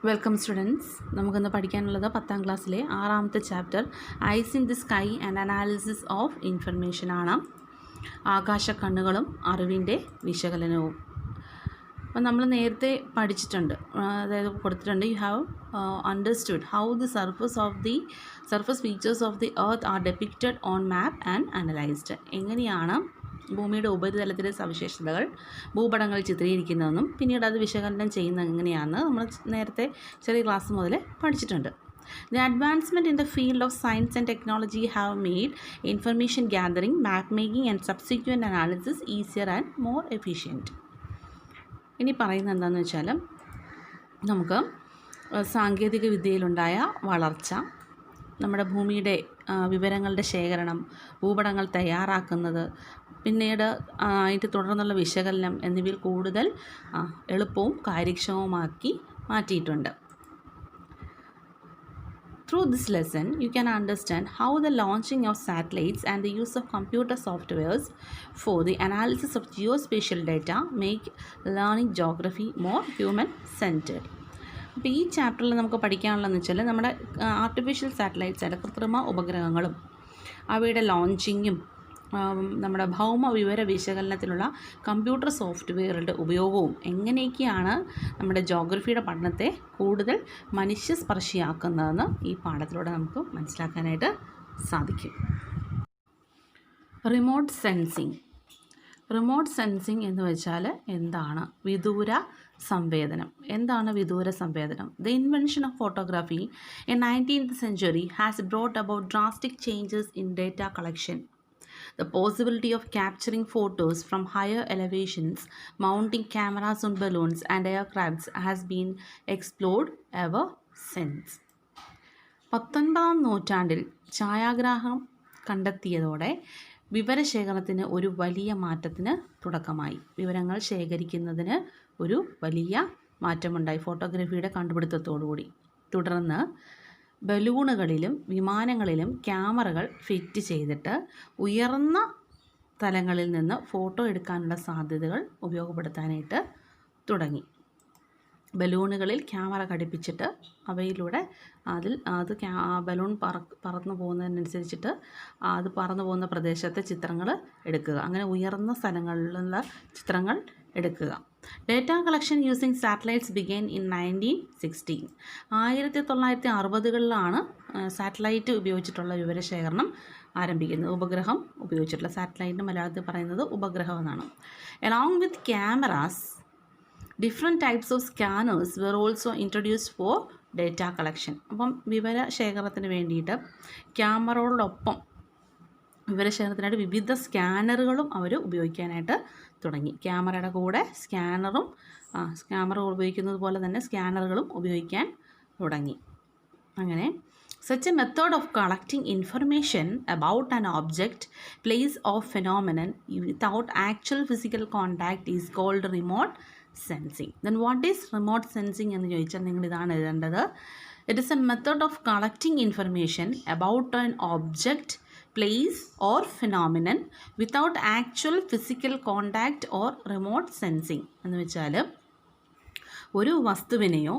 Welcome students. നമുക്കിന്ന് പഠിക്കാനുള്ളത് 10ാം ക്ലാസ്സിലെ 6ാമത്തെ chapter eyes in the sky and analysis of information ആണ്. ആകാശക്കണ്ണുകളും അറിവിൻ്റെ വിശകലനവും. അപ്പം നമ്മൾ നേരത്തെ പഠിച്ചിട്ടുണ്ട്, അതായത് കൊടുത്തിട്ടുണ്ട്, you have understood how the surface features of the earth are depicted on map and analysed. എങ്ങനെയാണ് ഭൂമിയുടെ ഉപരിതലത്തിലെ സവിശേഷതകൾ ഭൂപടങ്ങളിൽ ചിത്രീകരിക്കുന്നതെന്നും പിന്നീട് അത് വിശകലനം ചെയ്യുന്നത് എങ്ങനെയാണെന്ന് നമ്മൾ നേരത്തെ ചെറിയ ക്ലാസ് മുതൽ പഠിച്ചിട്ടുണ്ട്. The advancement in the field of science and technology have made information gathering, map making and subsequent analysis easier and more efficient. ഇനി പറയുന്നത് എന്താണെന്ന് വെച്ചാൽ, നമുക്ക് സാങ്കേതിക വിദ്യയിലുണ്ടായ വളർച്ച, നമ്മുടെ ഭൂമിയുടെ വിവരങ്ങളുടെ ശേഖരണം, ഭൂപടങ്ങൾ തയ്യാറാക്കുന്നത്, പിന്നീട് അതിൻ്റെ തുടർന്നുള്ള വിശകലനം എന്നിവയിൽ കൂടുതൽ എളുപ്പവും കാര്യക്ഷമവുമാക്കി മാറ്റിയിട്ടുണ്ട്. Through this lesson, you can understand how the launching of satellites and the use of computer softwares for the analysis of geospatial data make learning geography more human-centered. അപ്പോൾ ഈ ചാപ്റ്ററിൽ നമുക്ക് പഠിക്കാനുള്ളതെന്ന് വെച്ചാൽ, നമ്മുടെ ആർട്ടിഫിഷ്യൽ സാറ്റലൈറ്റ്സ്, കൃത്രിമ ഉപഗ്രഹങ്ങളും അവയുടെ ലോഞ്ചിങ്ങും നമ്മുടെ ഭൗമ വിവര വിശകലനത്തിലുള്ള കമ്പ്യൂട്ടർ സോഫ്റ്റ്വെയറുകളുടെ ഉപയോഗവും എങ്ങനെയൊക്കെയാണ് നമ്മുടെ ജോഗ്രഫിയുടെ പഠനത്തെ കൂടുതൽ മനുഷ്യസ്പർശിയാക്കുന്നതെന്ന് ഈ പാഠത്തിലൂടെ നമുക്ക് മനസ്സിലാക്കാനായിട്ട് സാധിക്കും. റിമോട്ട് സെൻസിങ് എന്ന് വെച്ചാൽ എന്താണ്? വിദൂര സംവേദനം. എന്താണ് വിദൂര സംവേദനം? The invention of photography in 19th century has brought about drastic changes in data collection. The possibility of capturing photos from higher elevations, mounting cameras on balloons and aircrafts has been explored ever since. 19ാം നൂറ്റാണ്ടിൽ ഛായാഗ്രാഹം കണ്ടെത്തിയതോടെ വിവരശേഖരണത്തിന് ഒരു വലിയ മാറ്റത്തിന് തുടക്കമായി. വിവരങ്ങൾ ശേഖരിക്കുന്നതിന് ഒരു വലിയ മാറ്റമുണ്ടായി ഫോട്ടോഗ്രാഫിയുടെ കണ്ടുപിടുത്തത്തോടുകൂടി. തുടർന്ന് ബലൂണുകളിലും വിമാനങ്ങളിലും ക്യാമറകൾ ഫിറ്റ് ചെയ്തിട്ട് ഉയർന്ന തലങ്ങളിൽ നിന്ന് ഫോട്ടോ എടുക്കാനുള്ള സാധ്യതകൾ ഉപയോഗപ്പെടുത്താനായിട്ട് തുടങ്ങി. ബലൂണുകളിൽ ക്യാമറ ഘടിപ്പിച്ചിട്ട് അവയിലൂടെ ബലൂൺ പറന്നു പോകുന്നതിനനുസരിച്ചിട്ട് അത് പറന്നു പോകുന്ന പ്രദേശത്തെ ചിത്രങ്ങൾ എടുക്കുക. അങ്ങനെ ഉയർന്ന സ്ഥലങ്ങളിലുള്ള ചിത്രങ്ങൾ എടുക്കുക. Data collection using satellites began in 1960. 1960കളിലാണ് സാറ്റലൈറ്റ് ഉപയോഗിച്ചിട്ടുള്ള വിവരശേഖരണം ആരംഭിക്കുന്നത്. ഉപഗ്രഹം ഉപയോഗിച്ചിട്ടുള്ള സാറ്റലൈറ്റിന് മലയാളത്തിൽ പറയുന്നത് ഉപഗ്രഹം എന്നാണ്. Along with cameras, different types of scanners were also introduced for data collection. അപ്പം വിവരശേഖരണത്തിന് വേണ്ടിയിട്ട് ക്യാമറയോടൊപ്പം വിവരശേഖരണത്തിനായിട്ട് വിവിധ സ്കാനറുകളും അവർ ഉപയോഗിക്കാനായിട്ട് തുടങ്ങി. ക്യാമറയുടെ കൂടെ ക്യാമറ ഉപയോഗിക്കുന്നത് പോലെ തന്നെ സ്കാനറുകളും ഉപയോഗിക്കാൻ തുടങ്ങി. അങ്ങനെ such a method of collecting information about an object, place or phenomenon without actual physical contact is called remote sensing. Then what is remote sensing എന്ന് ചോദിച്ചാൽ നിങ്ങൾ ഇതാണ് എഴുതേണ്ടത്. It is a method of collecting information about an object, place or phenomenon without actual physical contact or remote sensing. എന്ന് വെച്ചാൽ ഒരു വസ്തുവിനെയോ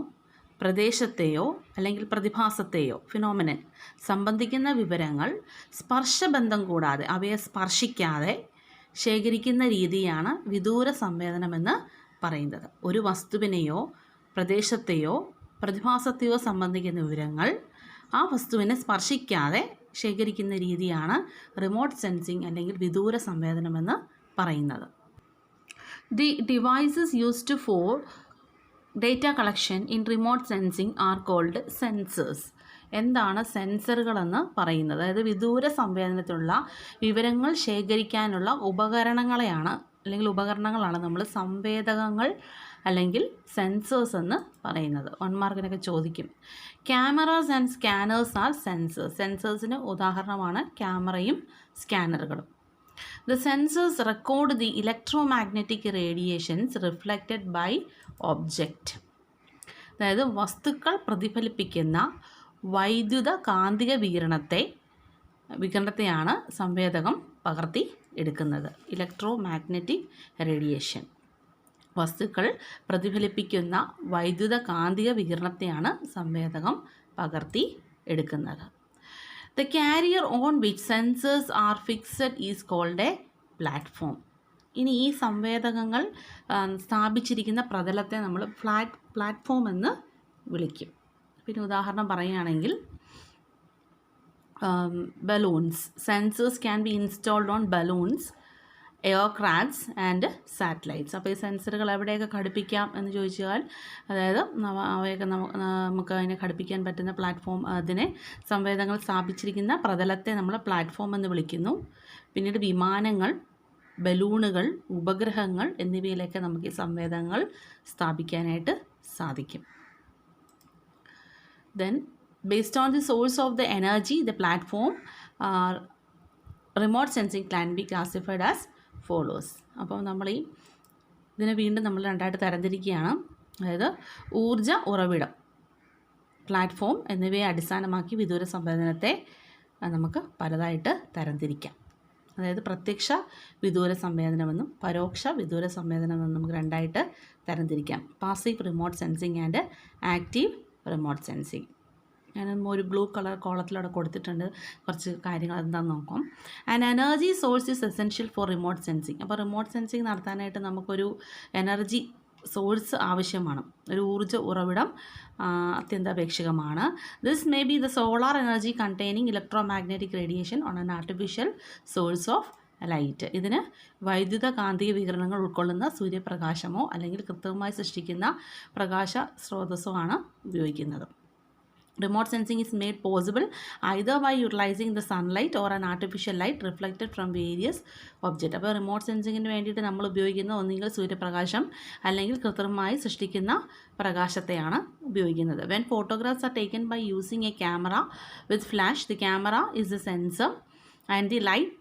പ്രദേശത്തെയോ അല്ലെങ്കിൽ പ്രതിഭാസത്തെയോ phenomenon സംബന്ധിക്കുന്ന വിവരങ്ങൾ സ്പർശബന്ധം കൂടാതെ, അവയെ സ്പർശിക്കാതെ ശേഖരിക്കുന്ന രീതിയാണ് വിദൂര സംവേദനമെന്ന് പറയുന്നത്. ഒരു വസ്തുവിനെയോ പ്രദേശത്തെയോ പ്രതിഭാസത്തെയോ സംബന്ധിക്കുന്ന വിവരങ്ങൾ ആ വസ്തുവിനെ സ്പർശിക്കാതെ ശേഖരിക്കുന്ന രീതിയാണ് റിമോട്ട് സെൻസിങ് അല്ലെങ്കിൽ വിദൂര സംവേദനമെന്ന് പറയുന്നത്. The devices used for data collection in remote sensing are called sensors. എന്താണ് സെൻസറുകളെന്ന് പറയുന്നത്? അതായത് വിദൂര സംവേദനത്തിലുള്ള വിവരങ്ങൾ ശേഖരിക്കാനുള്ള ഉപകരണങ്ങളാണ് നമ്മൾ സംവേദകങ്ങൾ അല്ലെങ്കിൽ സെൻസേഴ്സ് എന്ന് പറയുന്നത്. 1 മാർക്കിനൊക്കെ ചോദിക്കും. Cameras and scanners are sensors. സെൻസേഴ്സിന് ഉദാഹരണമാണ് ക്യാമറയും സ്കാനറുകളും. The sensors record the electromagnetic radiations reflected by object. അതായത് വസ്തുക്കൾ പ്രതിഫലിപ്പിക്കുന്ന വൈദ്യുത കാന്തിക വികിരണത്തെയാണ് സംവേദകം പകർത്തി എടുക്കുന്നത്. Electromagnetic radiation. വസ്തുക്കൾ പ്രതിഫലിപ്പിക്കുന്ന വൈദ്യുത കാന്തിക വികിരണത്തെയാണ് സംവേദകം പകർത്തി എടുക്കുന്നത്. The carrier on which sensors are fixed is called a platform. ഇനി ഈ സംവേദകങ്ങൾ സ്ഥാപിച്ചിരിക്കുന്ന പ്രതലത്തെ നമ്മൾ പ്ലാറ്റ്ഫോം എന്ന് വിളിക്കും. പിന്നെ ഉദാഹരണം പറയുകയാണെങ്കിൽ balloons. Sensors can be installed on balloons, aircrafts and satellites. അപ്പോൾ ഈ സെൻസറുകൾ എവിടെയൊക്കെ ഘടിപ്പിക്കാം എന്ന് ചോദിച്ചാൽ, അതായത് അവയൊക്കെ നമുക്ക് അതിനെ ഘടിപ്പിക്കാൻ പറ്റുന്ന പ്ലാറ്റ്ഫോം, അതിനെ സംവേദകങ്ങൾ സ്ഥാപിച്ചിരിക്കുന്ന പ്രതലത്തെ നമ്മൾ പ്ലാറ്റ്ഫോം എന്ന് വിളിക്കുന്നു. പിന്നീട് വിമാനങ്ങൾ, ബലൂണുകൾ, ഉപഗ്രഹങ്ങൾ എന്നിവയിലൊക്കെ നമുക്ക് ഈ സംവേദകങ്ങൾ സ്ഥാപിക്കാനായിട്ട് സാധിക്കും. Then based on the source of the energy, the platform remote sensing can be classified as follows. അപ്പോൾ നമ്മൾ ഇതിനെ വീണ്ടും നമ്മൾ രണ്ടായിട്ട് തരംതിരിക്കുകയാണ്. അതായത് ഊർജ ഉറവിടം, പ്ലാറ്റ്ഫോം എന്നിവയെ അടിസ്ഥാനമാക്കി വിദൂര സംവേദനത്തെ നമുക്ക് പലതായിട്ട് തരംതിരിക്കാം. അതായത് പ്രത്യക്ഷ വിദൂര സംവേദനമെന്നും പരോക്ഷ വിദൂര സംവേദനമെന്നും നമുക്ക് രണ്ടായിട്ട് തരംതിരിക്കാം. Passive remote sensing and active remote sensing. ഞാൻ ഒരു ബ്ലൂ കളർ കോളത്തിലൂടെ കൊടുത്തിട്ടുണ്ട്. കുറച്ച് കാര്യങ്ങൾ എന്താണെന്ന് നോക്കാം. And energy source is essential for remote sensing. അപ്പോൾ റിമോട്ട് സെൻസിങ് നടത്താനായിട്ട് നമുക്കൊരു എനർജി സോഴ്സ് ആവശ്യമാണ്, ഒരു ഊർജ്ജ ഉറവിടം അത്യന്താപേക്ഷികമാണ്. This may be the solar energy containing electromagnetic radiation on an artificial source of light. ഇതിന് വൈദ്യുത കാന്തിക വികിരണങ്ങൾ ഉൾക്കൊള്ളുന്ന സൂര്യപ്രകാശമോ അല്ലെങ്കിൽ കൃത്രിമമായി സൃഷ്ടിക്കുന്ന പ്രകാശ സ്രോതസ്സോ ആണ് ഉപയോഗിക്കുന്നത്. Remote sensing is made possible either by utilizing the sunlight or an artificial light reflected from various objects. അപ്പോൾ റിമോട്ട് സെൻസിങ്ങിന് വേണ്ടിയിട്ട് നമ്മൾ ഉപയോഗിക്കുന്ന ഒന്നുകിൽ സൂര്യപ്രകാശം അല്ലെങ്കിൽ കൃത്രിമമായി സൃഷ്ടിക്കുന്ന പ്രകാശത്തെയാണ് ഉപയോഗിക്കുന്നത്. When photographs are taken by using a camera with flash, the camera is the sensor and the light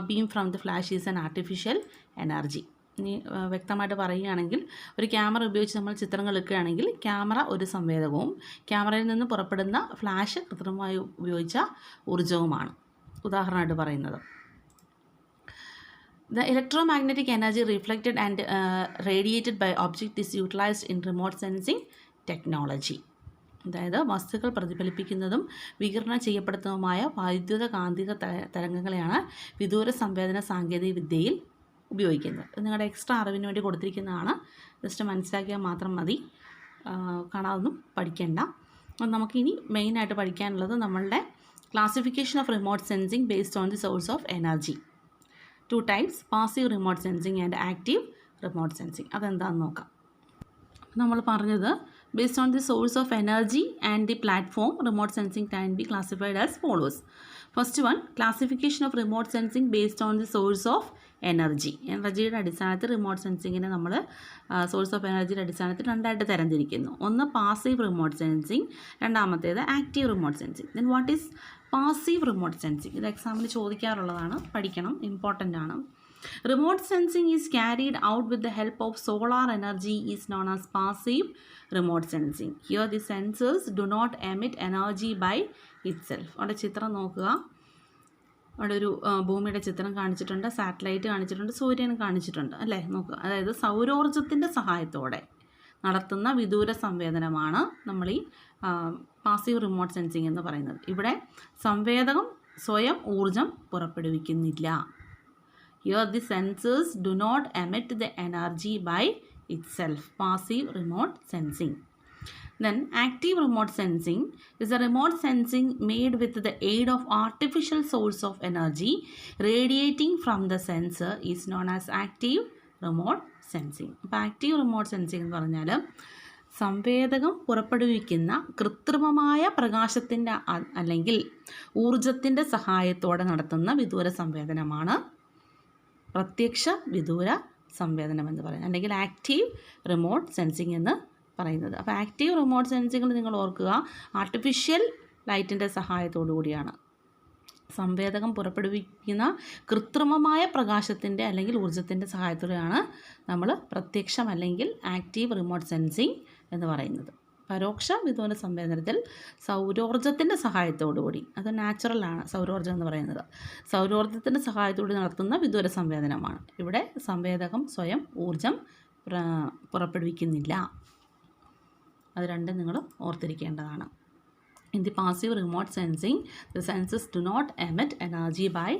beam from the flash is an artificial energy. ഇനി വ്യക്തമായിട്ട് പറയുകയാണെങ്കിൽ, ഒരു ക്യാമറ ഉപയോഗിച്ച് നമ്മൾ ചിത്രങ്ങൾ എടുക്കുകയാണെങ്കിൽ ക്യാമറ ഒരു സംവേദകവും ക്യാമറയിൽ നിന്ന് പുറപ്പെടുന്ന ഫ്ലാഷ് കൃത്രിമമായി ഉപയോഗിച്ച ഊർജ്ജവുമാണ് ഉദാഹരണമായിട്ട് പറയുന്നത്. The electromagnetic energy reflected and radiated by object is utilized in remote sensing technology. അതായത് വസ്തുക്കൾ പ്രതിഫലിപ്പിക്കുന്നതും വികിരണം ചെയ്യപ്പെടുന്നതുമായ വൈദ്യുത കാന്തിക തരംഗങ്ങളെയാണ് വിദൂര സംവേദന സാങ്കേതിക വിദ്യയിൽ ഉപയോഗിക്കുന്നത്. നിങ്ങളുടെ എക്സ്ട്രാ അറിവിന് വേണ്ടി കൊടുത്തിരിക്കുന്നതാണ്. ജസ്റ്റ് മനസ്സിലാക്കിയാൽ മാത്രം മതി, കാണാതൊന്നും പഠിക്കേണ്ട. നമുക്കിനി മെയിനായിട്ട് പഠിക്കാനുള്ളത് നമ്മളുടെ classification of remote sensing based on the source of energy. 2 types, passive remote sensing and active remote sensing. അതെന്താണെന്ന് നോക്കാം. നമ്മൾ പറഞ്ഞത് based on the source of energy and the platform, remote sensing can be classified as follows. First one, classification of remote sensing based on the source of energy. എനർജിയുടെ അടിസ്ഥാനത്തിൽ remote സെൻസിങ്ങിനെ നമ്മൾ source of എനർജിയുടെ അടിസ്ഥാനത്തിൽ രണ്ടായിട്ട് തരംതിരിക്കുന്നു. ഒന്ന് passive remote sensing, രണ്ടാമത്തേത് active remote sensing. Then what is passive remote sensing? ഇത് എക്സാമിന് ചോദിക്കാറുള്ളതാണ്, പഠിക്കണം, ഇമ്പോർട്ടൻ്റ് ആണ്. Remote sensing is carried out with the help of solar energy is known as passive remote sensing. Here the sensors do not emit energy by itself. അവിടെ ചിത്രം നോക്കുക. അവിടെ ഒരു ഭൂമിയുടെ ചിത്രം കാണിച്ചിട്ടുണ്ട്, സാറ്റലൈറ്റ് കാണിച്ചിട്ടുണ്ട്, സൂര്യൻ കാണിച്ചിട്ടുണ്ട് അല്ലേ? നോക്കുക. അതായത് സൗരോർജ്ജത്തിൻ്റെ സഹായത്തോടെ നടത്തുന്ന വിദൂര സംവേദനമാണ് നമ്മൾ ഈ പാസീവ് റിമോട്ട് സെൻസിങ് എന്ന് പറയുന്നത്. ഇവിടെ സംവേദകം സ്വയം ഊർജം പുറപ്പെടുവിക്കുന്നില്ല. Here the sensors do not emit the energy by itself. Passive remote sensing. Then active remote sensing is a remote sensing made with the aid of artificial source of energy radiating from the sensor is known as active remote sensing. അപ്പോൾ active remote sensing എന്ന് പറഞ്ഞാൽ സംവേദകം പുറപ്പെടുവിക്കുന്ന കൃത്രിമമായ പ്രകാശത്തിൻ്റെ അല്ലെങ്കിൽ ഊർജത്തിൻ്റെ സഹായത്തോടെ നടത്തുന്ന വിദൂര സംവേദനമാണ് പ്രത്യക്ഷ വിദൂര സംവേദനം എന്ന് പറയുന്നത്, അല്ലെങ്കിൽ ആക്റ്റീവ് റിമോട്ട് സെൻസിങ് എന്ന് പറയുന്നത്. അപ്പോൾ ആക്റ്റീവ് റിമോട്ട് സെൻസിങ്ങിൽ നിങ്ങൾ ഓർക്കുക, ആർട്ടിഫിഷ്യൽ ലൈറ്റിൻ്റെ സഹായത്തോടു കൂടിയാണ് സംവേദകം പുറപ്പെടുവിക്കുന്ന കൃത്രിമമായ പ്രകാശത്തിൻ്റെ അല്ലെങ്കിൽ ഊർജ്ജത്തിൻ്റെ സഹായത്തോടെയാണ് നമ്മൾ പ്രത്യക്ഷം അല്ലെങ്കിൽ ആക്റ്റീവ് റിമോട്ട് സെൻസിങ് എന്ന് പറയുന്നത്. പരോക്ഷ വിദൂര സംവേദനത്തിൽ സൗരോർജ്ജത്തിൻ്റെ സഹായത്തോടുകൂടി, അത് നാച്ചുറലാണ് സൗരോർജ്ജം എന്ന് പറയുന്നത്, സൗരോർജ്ജത്തിൻ്റെ സഹായത്തോടെ നടത്തുന്ന വിദൂര സംവേദനമാണ്. ഇവിടെ സംവേദകം സ്വയം ഊർജം പുറപ്പെടുവിക്കുന്നില്ല. അത് രണ്ടും നിങ്ങൾ ഓർത്തിരിക്കേണ്ടതാണ്. In the passive remote sensing, the sensors do not emit energy by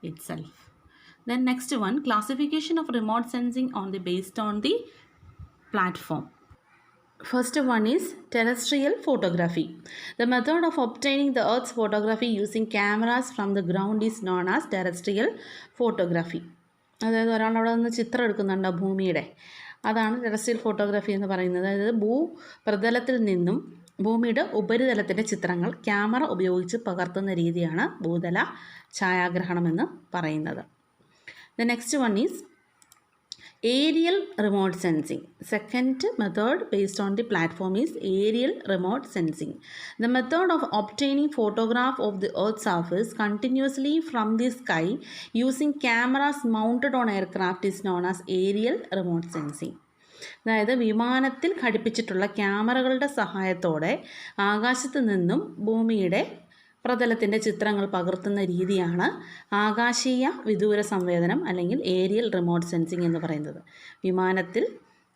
itself. Then next one, classification of remote sensing based on the platform. First one is terrestrial photography. The method of obtaining the Earth's photography using cameras from the ground is known as terrestrial photography. അതായത് ഒരാളവിടെ നിന്ന് ചിത്രം എടുക്കുന്നുണ്ട് ഭൂമിയുടെ, അതാണ് terrestrial photography എന്ന് പറയുന്നത്. അതായത് ഭൂപ്രതലത്തിൽ നിന്നും ഭൂമിയുടെ ഉപരിതലത്തിൻ്റെ ചിത്രങ്ങൾ ക്യാമറ ഉപയോഗിച്ച് പകർത്തുന്ന രീതിയാണ് ഭൂതല ഛായാഗ്രഹണം എന്ന് പറയുന്നത്. The next one is aerial remote sensing. Second method based on the platform is aerial remote sensing. The method of obtaining photograph of the Earth's surface continuously from the sky using cameras mounted on aircraft is known as aerial remote sensing. അതായത് വിമാനത്തിൽ ഘടിപ്പിച്ചിട്ടുള്ള ക്യാമറകളുടെ സഹായത്തോടെ ആകാശത്ത് നിന്നും ഭൂമിയുടെ പ്രതലത്തിൻ്റെ ചിത്രങ്ങൾ പകർത്തുന്ന രീതിയാണ് ആകാശീയ വിദൂര സംവേദനം അല്ലെങ്കിൽ ഏരിയൽ റിമോട്ട് സെൻസിങ് എന്ന് പറയുന്നത്. വിമാനത്തിൽ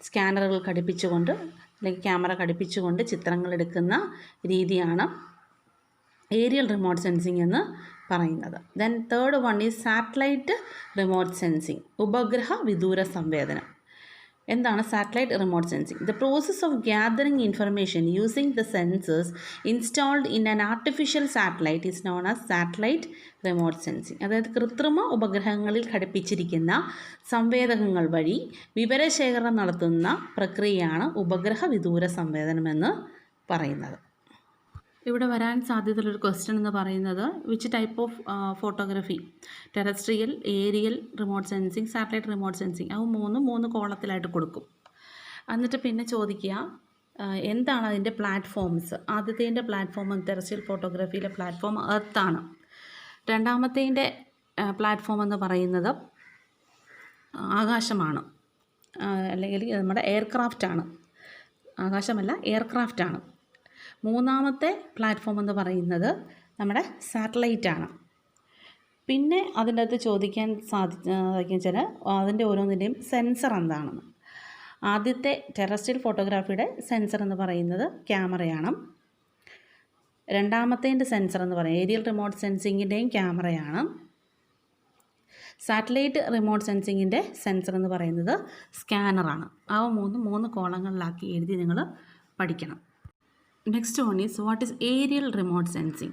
സ്കാനറുകൾ ഘടിപ്പിച്ചുകൊണ്ട് അല്ലെങ്കിൽ ക്യാമറ ഘടിപ്പിച്ചുകൊണ്ട് ചിത്രങ്ങൾ എടുക്കുന്ന രീതിയാണ് ഏരിയൽ റിമോട്ട് സെൻസിങ് എന്ന് പറയുന്നത്. Then third one is satellite remote sensing, ഉപഗ്രഹ വിദൂര സംവേദനം. എന്താണ് satellite remote sensing? The process of gathering information using the sensors installed in an artificial satellite is known as satellite remote sensing. അതായത് കൃത്രിമ ഉപഗ്രഹങ്ങളിൽ ഘടിപ്പിച്ചിരിക്കുന്ന സംവേദകങ്ങൾ വഴി വിവരശേഖരണം നടത്തുന്ന പ്രക്രിയയാണ് ഉപഗ്രഹ വിദൂര സംവേദനമെന്ന് പറയുന്നത്. ഇവിടെ വരാൻ സാധ്യതയുള്ളൊരു ക്വസ്റ്റ്യൻ എന്ന് പറയുന്നത് which type of photography, terrestrial, aerial remote sensing, satellite remote sensing, അത് മൂന്ന് കോളത്തിലായിട്ട് കൊടുക്കും. എന്നിട്ട് പിന്നെ ചോദിക്കുക എന്താണ് അതിൻ്റെ പ്ലാറ്റ്ഫോംസ്. ആദ്യത്തേതിൻ്റെ പ്ലാറ്റ്ഫോം ടെറസ്ട്രിയൽ ഫോട്ടോഗ്രാഫിയിലെ പ്ലാറ്റ്ഫോം എർത്താണ്. രണ്ടാമത്തേതിൻ്റെ പ്ലാറ്റ്ഫോം എന്ന് പറയുന്നത് ആകാശമാണ്, അല്ലെങ്കിൽ നമ്മുടെ എയർക്രാഫ്റ്റാണ്. ആകാശമല്ല, എയർക്രാഫ്റ്റാണ്. മൂന്നാമത്തെ പ്ലാറ്റ്ഫോം എന്ന് പറയുന്നത് നമ്മുടെ സാറ്റലൈറ്റാണ്. പിന്നെ അതിൻ്റെ അകത്ത് ചോദിക്കാൻ സാധിച്ചാൽ അതിൻ്റെ ഓരോന്നിൻ്റെയും സെൻസർ എന്താണെന്ന്. ആദ്യത്തെ ടെറസ്ട്രിയൽ ഫോട്ടോഗ്രാഫിയുടെ സെൻസർ എന്ന് പറയുന്നത് ക്യാമറയാണ്. രണ്ടാമത്തേൻ്റെ സെൻസർ എന്ന് പറയുന്നത് ഏരിയൽ റിമോട്ട് സെൻസിങ്ങിൻ്റെയും ക്യാമറയാണ്. സാറ്റലൈറ്റ് റിമോട്ട് സെൻസിങ്ങിൻ്റെ സെൻസർ എന്ന് പറയുന്നത് സ്കാനറാണ്. അവ മൂന്ന് കോളങ്ങളിലാക്കി എഴുതി നിങ്ങൾ പഠിക്കണം. Next one is what is aerial remote sensing.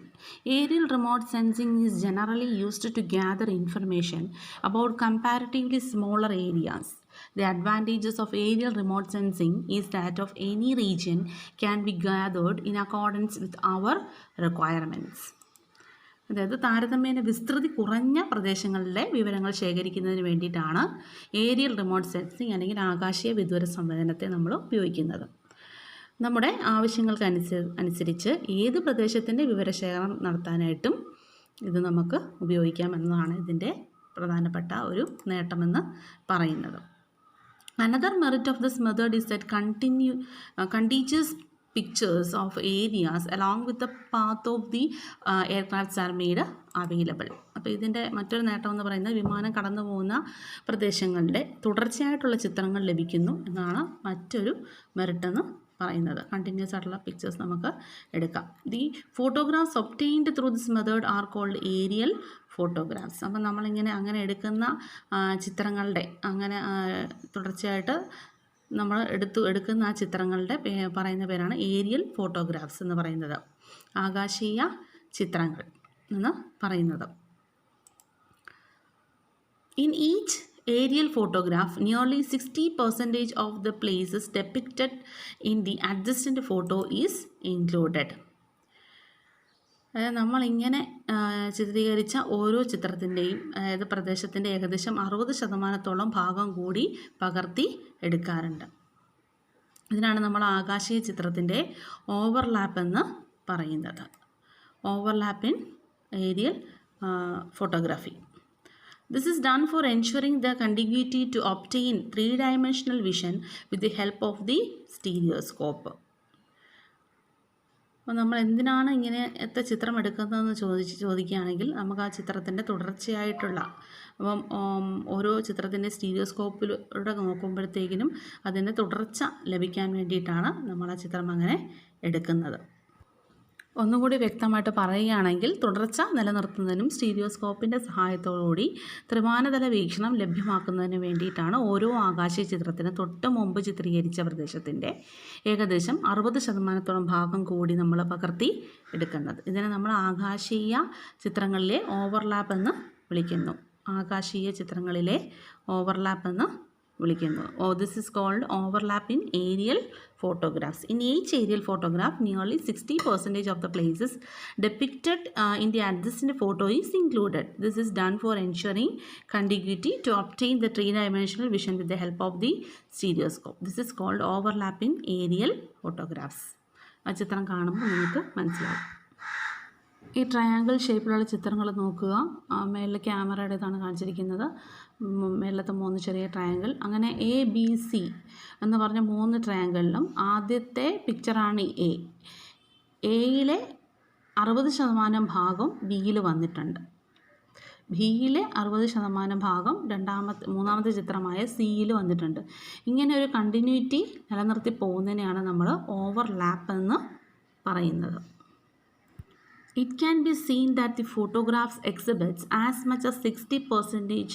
Aerial remote sensing is generally used to gather information about comparatively smaller areas. The advantages of aerial remote sensing is that of any region can be gathered in accordance with our requirements. അതായത് താരതമ്യേന വിസ്തൃതി കുറഞ്ഞ പ്രദേശങ്ങളിലെ വിവരങ്ങൾ ശേഖരിക്കുന്നതിന് വേണ്ടിയിട്ടാണ് aerial remote sensing അല്ലെങ്കിൽ ആകാശീയ വിദൂര സംവേദനത്തെ നമ്മൾ ഉപയോഗിക്കുന്നത്. നമ്മുടെ ആവശ്യങ്ങൾക്ക് അനുസരിച്ച് ഏത് പ്രദേശത്തിൻ്റെ വിവരശേഖരണം നടത്താനായിട്ടും ഇത് നമുക്ക് ഉപയോഗിക്കാമെന്നതാണ് ഇതിൻ്റെ പ്രധാനപ്പെട്ട ഒരു നേട്ടമെന്ന് പറയുന്നത്. Another merit of this method is that continuous pictures of areas along with the path of the aircrafts are made available. അപ്പോൾ ഇതിൻ്റെ മറ്റൊരു നേട്ടം എന്ന് പറയുന്നത് വിമാനം കടന്നു പോകുന്ന പ്രദേശങ്ങളുടെ തുടർച്ചയായിട്ടുള്ള ചിത്രങ്ങൾ ലഭിക്കുന്നു എന്നാണ് മറ്റൊരു മെറിറ്റെന്ന് പറയുന്നത്. കണ്ടിന്യൂസ് ആയിട്ടുള്ള പിക്ചേഴ്സ് നമുക്ക് എടുക്കാം. The photographs obtained through this method are called aerial photographs. അപ്പം നമ്മളിങ്ങനെ അങ്ങനെ എടുക്കുന്ന ചിത്രങ്ങളുടെ അങ്ങനെ തുടർച്ചയായിട്ട് നമ്മൾ എടുക്കുന്ന ആ ചിത്രങ്ങളുടെ പറയുന്ന പേരാണ് ഏരിയൽ ഫോട്ടോഗ്രാഫ്സ് എന്ന് പറയുന്നത്, ആകാശീയ ചിത്രങ്ങൾ എന്ന് പറയുന്നത്. In each aerial photograph, nearly 60% of the places depicted in the adjacent photo is included. നമ്മളിങ്ങനെ ചിത്രീകരിച്ച ഓരോ ചിത്രത്തിൻ്റെയും അതായത് പ്രദേശത്തിൻ്റെ ഏകദേശം 60% ഭാഗം കൂടി പകർത്തി എടുക്കാറുണ്ട്. ഇതിനാണ് നമ്മൾ ആകാശീയ ചിത്രത്തിൻ്റെ ഓവർലാപ്പ് എന്ന് പറയുന്നത്. Overlap in aerial photography. This is done for ensuring the contiguity to obtain three-dimensional vision with the help of the stereoscope. അപ്പോൾ നമ്മൾ എന്തിനാണ് ഇങ്ങനത്തെ ചിത്രം എടുക്കുന്നതെന്ന് ചോദിക്കുകയാണെങ്കിൽ നമുക്ക് ആ ചിത്രത്തിൻ്റെ തുടർച്ചയായിട്ടുള്ള അപ്പം ഓരോ ചിത്രത്തിൻ്റെ സ്റ്റീരിയോസ്കോപ്പിലൂടെ നോക്കുമ്പോഴത്തേക്കിനും അതിൻ്റെ തുടർച്ച ലഭിക്കാൻ വേണ്ടിയിട്ടാണ് നമ്മൾ ആ ചിത്രം അങ്ങനെ എടുക്കുന്നത്. ഒന്നുകൂടി വ്യക്തമായിട്ട് പറയുകയാണെങ്കിൽ തുടർച്ച നിലനിർത്തുന്നതിനും സ്റ്റീരിയോസ്കോപ്പിൻ്റെ സഹായത്തോടുകൂടി ത്രിമാനതല വീക്ഷണം ലഭ്യമാക്കുന്നതിന് വേണ്ടിയിട്ടാണ് ഓരോ ആകാശീയ ചിത്രത്തിന് തൊട്ട് മുമ്പ് ചിത്രീകരിച്ച പ്രദേശത്തിൻ്റെ ഏകദേശം 60% ഭാഗം കൂടി നമ്മൾ പകർത്തി എടുക്കുന്നത്. ഇതിനെ നമ്മൾ ആകാശീയ ചിത്രങ്ങളിലെ ഓവർലാപ്പ് എന്ന് വിളിക്കുന്നു. ആകാശീയ ചിത്രങ്ങളിലെ ഓവർലാപ്പ് എന്ന് വിളിക്കുന്നു. This is called overlap in aerial photographs. In each aerial photograph, nearly 60% of the places depicted in the adjacent photo is included. This is done for ensuring contiguity to obtain the three-dimensional vision with the help of the stereoscope. This is called overlap in aerial photographs. ആ ചിത്രം കാണുമ്പോൾ നിങ്ങൾക്ക് മനസ്സിലാവും. ഈ triangle ഷേപ്പിലുള്ള ചിത്രങ്ങൾ നോക്കുക. മേളിൽ ക്യാമറയുടേതാണ് കാണിച്ചിരിക്കുന്നത്. മേലത്തെ 3 ചെറിയ ട്രയാങ്കിൾ. അങ്ങനെ ABC എന്ന് പറഞ്ഞ 3 ട്രയാങ്കിളിലും ആദ്യത്തെ പിക്ചറാണ് എയിലെ 60% ഭാഗം ബിയിൽ വന്നിട്ടുണ്ട്. ബിയിലെ 60% ഭാഗം മൂന്നാമത്തെ ചിത്രമായ സിയിൽ വന്നിട്ടുണ്ട്. ഇങ്ങനെ ഒരു കണ്ടിന്യൂറ്റി നിലനിർത്തി പോകുന്നതിനെയാണ് നമ്മൾ ഓവർലാപ്പ് എന്ന് പറയുന്നത്. It can be seen that the photographs exhibits as much as 60%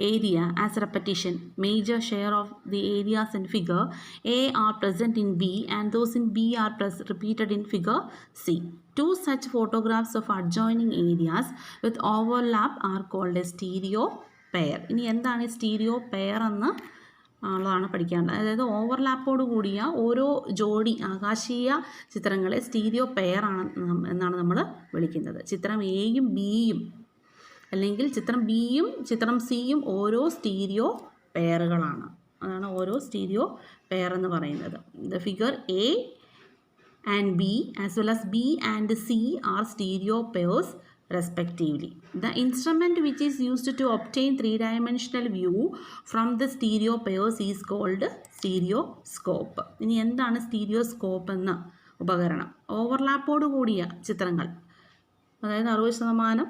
area as repetition. Major share of the areas in figure A are present in B and those in B are repeated in figure C. Two such photographs of adjoining areas with overlap are called a stereo pair. ഇനി എന്താണ് stereo pair എന്ന് ഉള്ളതാണ് പഠിക്കാനുള്ളത്. അതായത് ഓവർലാപ്പോട് കൂടിയ ഓരോ ജോഡി ആകാശീയ ചിത്രങ്ങളെ സ്റ്റീരിയോ പെയർ എന്നാണ് നമ്മൾ വിളിക്കുന്നത്. ചിത്രം എയും ബിയും അല്ലെങ്കിൽ ചിത്രം ബിയും ചിത്രം സിയും ഓരോ സ്റ്റീരിയോ പെയറുകളാണ്. അതാണ് ഓരോ സ്റ്റീരിയോ പെയർ എന്ന് പറയുന്നത്. The figure A and B as well as B and C are stereo pairs respectively. The instrument which is used to obtain three-dimensional view from the stereo pairs is called stereoscope. ഇനി എന്താണ് stereoscope എന്ന ഉപകരണം? ഓവർലാപ്പോട് കൂടിയ ചിത്രങ്ങൾ, അതായത് 60%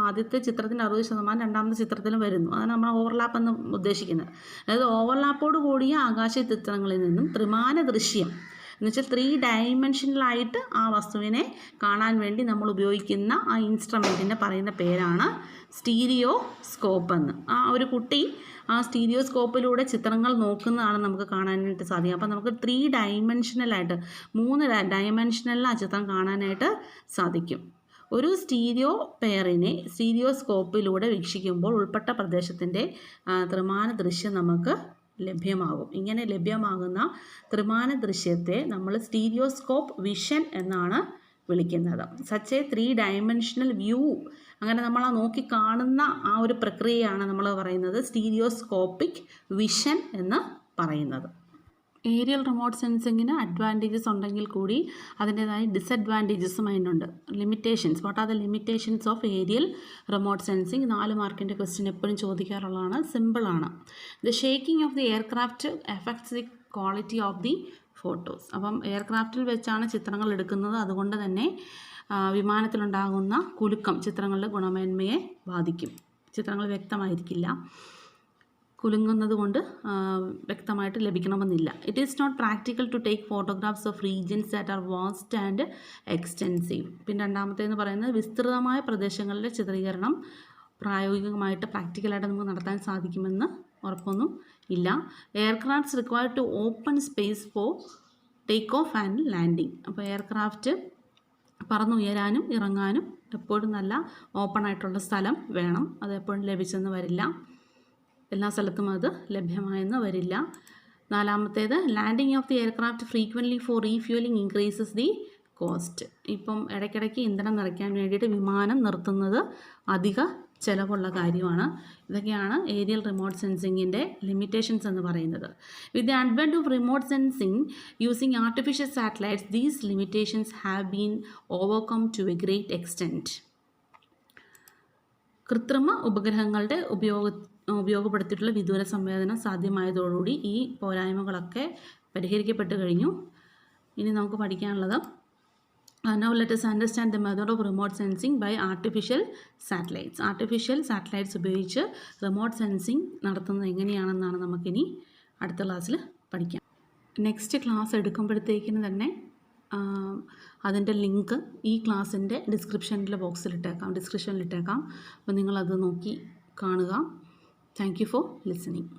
ആദ്യത്തെ ചിത്രത്തിൻ്റെ 60% രണ്ടാമത്തെ ചിത്രത്തിലും വരുന്നു. അതാണ് നമ്മൾ ഓവർലാപ്പ് എന്ന് ഉദ്ദേശിക്കുന്നത്. അതായത് ഓവർലാപ്പോട് കൂടിയ ആകാശ ചിത്രങ്ങളിൽ നിന്നും ത്രിമാന ദൃശ്യം എന്നുവെച്ചാൽ 3 ഡയമെൻഷനിലായിട്ട് ആ വസ്തുവിനെ കാണാൻ വേണ്ടി നമ്മൾ ഉപയോഗിക്കുന്ന ആ ഇൻസ്ട്രുമെൻറ്റിൻ്റെ പറയുന്ന പേരാണ് സ്റ്റീരിയോസ്കോപ്പ് എന്ന്. ആ ഒരു കുട്ടി ആ സ്റ്റീരിയോസ്കോപ്പിലൂടെ ചിത്രങ്ങൾ നോക്കുന്നതാണ് നമുക്ക് കാണാനായിട്ട് സാധിക്കും. അപ്പോൾ നമുക്ക് 3 ഡയമെൻഷനലായിട്ട് 3 ഡയമെൻഷനലിൽ ആ ചിത്രം കാണാനായിട്ട് സാധിക്കും. ഒരു സ്റ്റീരിയോ പെയറിനെ സ്റ്റീരിയോസ്കോപ്പിലൂടെ വീക്ഷിക്കുമ്പോൾ ഉൾപ്പെട്ട പ്രദേശത്തിൻ്റെ ത്രിമാന ദൃശ്യം നമുക്ക് ലഭ്യമാകും. ഇങ്ങനെ ലഭ്യമാകുന്ന ത്രിമാന ദൃശ്യത്തെ നമ്മൾ സ്റ്റീരിയോസ്കോപ്പ് വിഷൻ എന്നാണ് വിളിക്കുന്നത്. സച്ച് എ 3 ഡയമെൻഷണൽ വ്യൂ, അങ്ങനെ നമ്മൾ ആ നോക്കി കാണുന്ന ആ ഒരു പ്രക്രിയയാണ് നമ്മൾ പറയുന്നത് സ്റ്റീരിയോസ്കോപ്പിക് വിഷൻ എന്ന് പറയുന്നത്. ഏരിയൽ റിമോട്ട് സെൻസിങ്ങിന് അഡ്വാൻറ്റേജസ് ഉണ്ടെങ്കിൽ കൂടി അതിൻ്റേതായ ഡിസഡ്വാൻറ്റേജസും അതിനുണ്ട്. Limitations. What are the limitations of aerial remote sensing? 4 മാർക്കിൻ്റെ ക്വസ്റ്റ്യൻ എപ്പോഴും ചോദിക്കാറുള്ളതാണ്. സിമ്പിളാണ്. The shaking of the aircraft affects the quality of the photos. അപ്പം എയർക്രാഫ്റ്റിൽ വെച്ചാണ് ചിത്രങ്ങൾ എടുക്കുന്നത്. അതുകൊണ്ട് തന്നെ വിമാനത്തിലുണ്ടാകുന്ന കുലുക്കം ചിത്രങ്ങളുടെ ഗുണമേന്മയെ ബാധിക്കും. ചിത്രങ്ങൾ വ്യക്തമായിരിക്കില്ല. കുലുങ്ങുന്നത് കൊണ്ട് വ്യക്തമായിട്ട് ലഭിക്കണമെന്നില്ല. It is not practical to take photographs of regions that are vast and extensive. പിന്നെ രണ്ടാമത്തേന്ന് പറയുന്നത് വിസ്തൃതമായ പ്രദേശങ്ങളിലെ ചിത്രീകരണം പ്രായോഗികമായിട്ട് പ്രാക്ടിക്കലായിട്ട് നമുക്ക് നടത്താൻ സാധിക്കുമെന്ന് ഉറപ്പൊന്നും ഇല്ല. Aircrafts require to open space for take off and landing. അപ്പോൾ എയർക്രാഫ്റ്റ് പറന്നുയരാനും ഇറങ്ങാനും എപ്പോഴും നല്ല ഓപ്പൺ ആയിട്ടുള്ള സ്ഥലം വേണം. അത് എപ്പോഴും ലഭിച്ചെന്ന് വരില്ല. എല്ലാ സ്ഥലത്തും അത് ലഭ്യമായെന്ന് വരില്ല. നാലാമത്തേത് landing of the aircraft frequently for refuelling increases the cost. ഇപ്പം ഇടയ്ക്കിടയ്ക്ക് ഇന്ധനം നിറയ്ക്കാൻ വേണ്ടിയിട്ട് വിമാനം നിർത്തുന്നത് അധിക ചിലവുള്ള കാര്യമാണ്. ഇതൊക്കെയാണ് ഏരിയൽ റിമോട്ട് സെൻസിങ്ങിൻ്റെ ലിമിറ്റേഷൻസ് എന്ന് പറയുന്നത്. With the advent of remote sensing using artificial satellites these limitations have been overcome to a great extent. കൃത്രിമ ഉപഗ്രഹങ്ങളുടെ ഉപയോഗപ്പെടുത്തിയിട്ടുള്ള വിദൂര സംവേദനം സാധ്യമായതോടുകൂടി ഈ പോരായ്മകളൊക്കെ പരിഹരിക്കപ്പെട്ട് കഴിഞ്ഞു. ഇനി നമുക്ക് പഠിക്കാനുള്ളത് Now let us understand the method of remote sensing by artificial satellites. Artificial satellites ഉപയോഗിച്ച് റിമോട്ട് സെൻസിങ് നടത്തുന്നത് എങ്ങനെയാണെന്നാണ് നമുക്കിനി അടുത്ത ക്ലാസ്സിൽ പഠിക്കാം. നെക്സ്റ്റ് ക്ലാസ് എടുക്കുമ്പോഴത്തേക്കിന് തന്നെ അതിൻ്റെ ലിങ്ക് ഈ ക്ലാസ്സിൻ്റെ ഡിസ്ക്രിപ്ഷനിലിട്ടേക്കാം. അപ്പോൾ നിങ്ങളത് നോക്കി കാണുക. Thank you for listening.